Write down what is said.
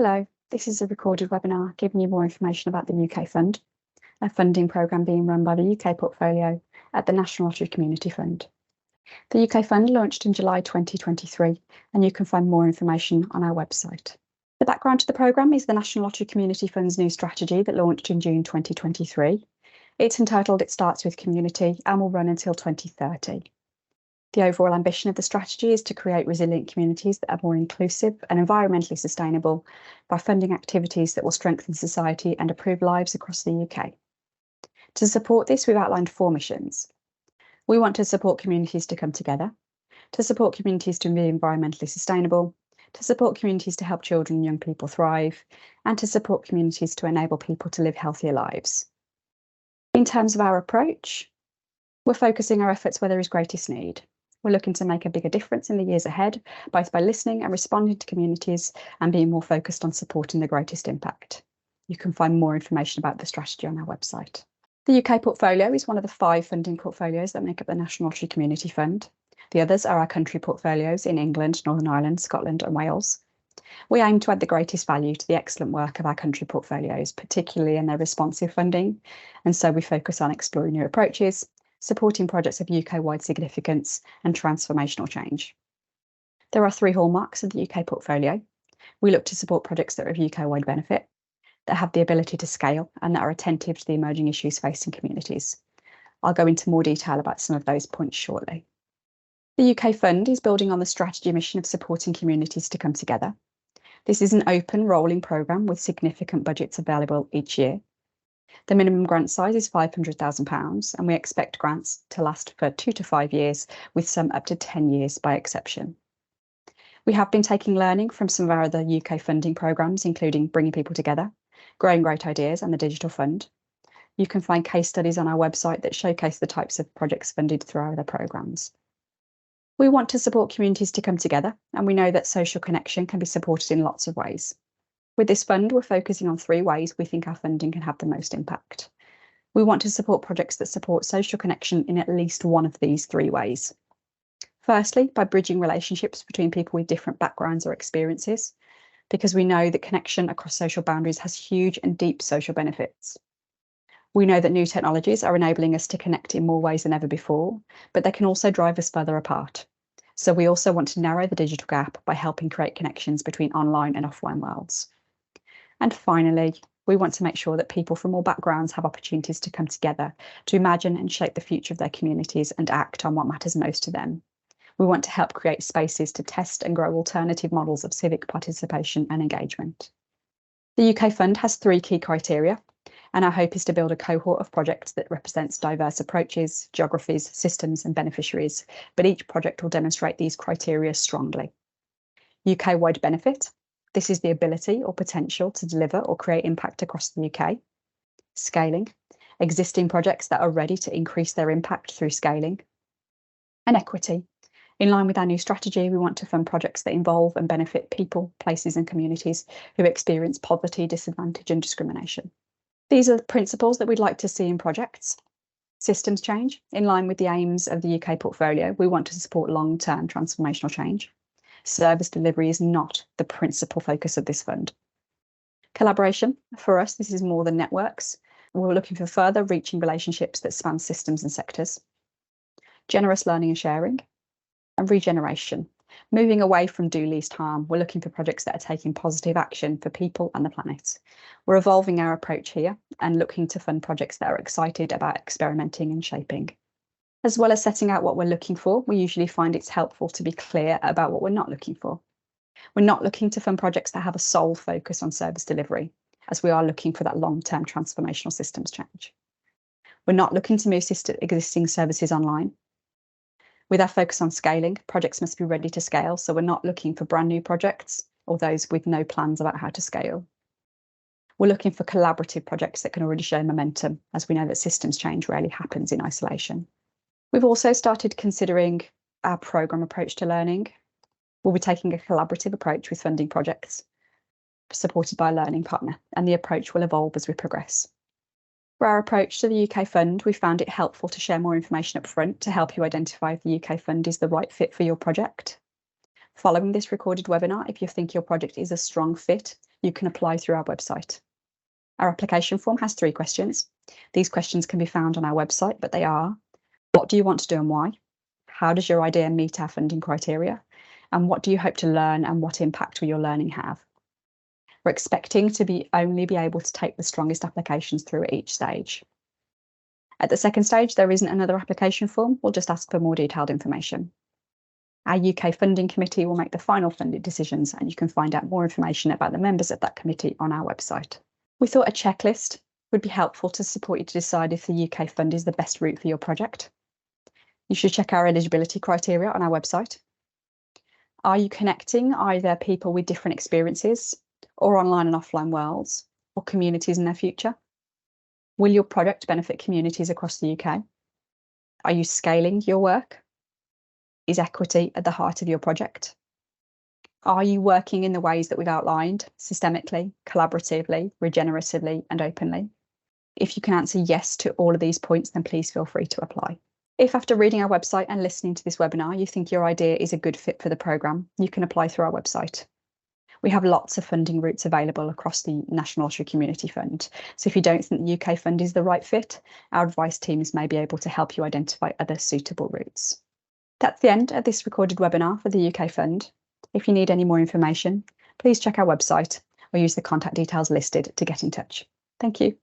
Hello, this is a recorded webinar giving you more information about the UK Fund, a funding programme being run by the UK portfolio at the National Lottery Community Fund. The UK Fund launched in July 2023, and you can find more information on our website. The background to the programme is the National Lottery Community Fund's new strategy that launched in June 2023. It's entitled It Starts With Community and will run until 2030. The overall ambition of the strategy is to create resilient communities that are more inclusive and environmentally sustainable by funding activities that will strengthen society and improve lives across the UK. To support this, we've outlined 4 missions. We want to support communities to come together, to support communities to be environmentally sustainable, to support communities to help children and young people thrive, and to support communities to enable people to live healthier lives. In terms of our approach, we're focusing our efforts where there is greatest need. We're looking to make a bigger difference in the years ahead, both by listening and responding to communities and being more focused on supporting the greatest impact. You can find more information about the strategy on our website. The UK portfolio is one of the 5 funding portfolios that make up the National Lottery Community Fund. The others are our country portfolios in England, Northern Ireland, Scotland and Wales. We aim to add the greatest value to the excellent work of our country portfolios, particularly in their responsive funding, and so we focus on exploring new approaches, supporting projects of UK-wide significance and transformational change. There are 3 hallmarks of the UK portfolio. We look to support projects that are of UK-wide benefit, that have the ability to scale, and that are attentive to the emerging issues facing communities. I'll go into more detail about some of those points shortly. The UK Fund is building on the strategy mission of supporting communities to come together. This is an open, rolling programme with significant budgets available each year. The minimum grant size is £500,000, and we expect grants to last for 2 to 5 years, with some up to 10 years by exception. We have been taking learning from some of our other UK funding programmes, including Bringing People Together, Growing Great Ideas and the Digital Fund. You can find case studies on our website that showcase the types of projects funded through our other programmes. We want to support communities to come together, and we know that social connection can be supported in lots of ways. With this fund, we're focusing on 3 ways we think our funding can have the most impact. We want to support projects that support social connection in at least one of these 3 ways. Firstly, by bridging relationships between people with different backgrounds or experiences, because we know that connection across social boundaries has huge and deep social benefits. We know that new technologies are enabling us to connect in more ways than ever before, but they can also drive us further apart. So we also want to narrow the digital gap by helping create connections between online and offline worlds. And finally, we want to make sure that people from all backgrounds have opportunities to come together to imagine and shape the future of their communities and act on what matters most to them. We want to help create spaces to test and grow alternative models of civic participation and engagement. The UK Fund has 3 key criteria, and our hope is to build a cohort of projects that represents diverse approaches, geographies, systems and beneficiaries, but each project will demonstrate these criteria strongly. UK-wide benefit. This is the ability or potential to deliver or create impact across the UK. Scaling. Existing projects that are ready to increase their impact through scaling. And equity. In line with our new strategy, we want to fund projects that involve and benefit people, places and communities who experience poverty, disadvantage and discrimination. These are the principles that we'd like to see in projects. Systems change. In line with the aims of the UK portfolio, we want to support long-term transformational change. Service delivery is not the principal focus of this fund. Collaboration. For us, this is more than networks. We're looking for further reaching relationships that span systems and sectors. Generous learning and sharing. And regeneration. Moving away from do least harm, we're looking for projects that are taking positive action for people and the planet. We're evolving our approach here and looking to fund projects that are excited about experimenting and shaping. As well as setting out what we're looking for, we usually find it's helpful to be clear about what we're not looking for. We're not looking to fund projects that have a sole focus on service delivery, as we are looking for that long-term transformational systems change. We're not looking to move existing services online. With our focus on scaling, projects must be ready to scale, so we're not looking for brand new projects or those with no plans about how to scale. We're looking for collaborative projects that can already show momentum, as we know that systems change rarely happens in isolation. We've also started considering our programme approach to learning. We'll be taking a collaborative approach with funding projects supported by a learning partner, and the approach will evolve as we progress. For our approach to the UK Fund, we found it helpful to share more information up front to help you identify if the UK Fund is the right fit for your project. Following this recorded webinar, if you think your project is a strong fit, you can apply through our website. Our application form has 3 questions. These questions can be found on our website, but they are: what do you want to do and why? How does your idea meet our funding criteria? And what do you hope to learn, and what impact will your learning have? We're expecting to only be able to take the strongest applications through at each stage. At the second stage, there isn't another application form. We'll just ask for more detailed information. Our UK Funding Committee will make the final funding decisions, and you can find out more information about the members of that committee on our website. We thought a checklist would be helpful to support you to decide if the UK fund is the best route for your project. You should check our eligibility criteria on our website. Are you connecting either people with different experiences, or online and offline worlds, or communities in their future? Will your product benefit communities across the UK? Are you scaling your work? Is equity at the heart of your project? Are you working in the ways that we've outlined, systemically, collaboratively, regeneratively, and openly? If you can answer yes to all of these points, then please feel free to apply. If after reading our website and listening to this webinar, you think your idea is a good fit for the programme, you can apply through our website. We have lots of funding routes available across the National Lottery Community Fund. So if you don't think the UK fund is the right fit, our advice teams may be able to help you identify other suitable routes. That's the end of this recorded webinar for the UK fund. If you need any more information, please check our website or use the contact details listed to get in touch. Thank you.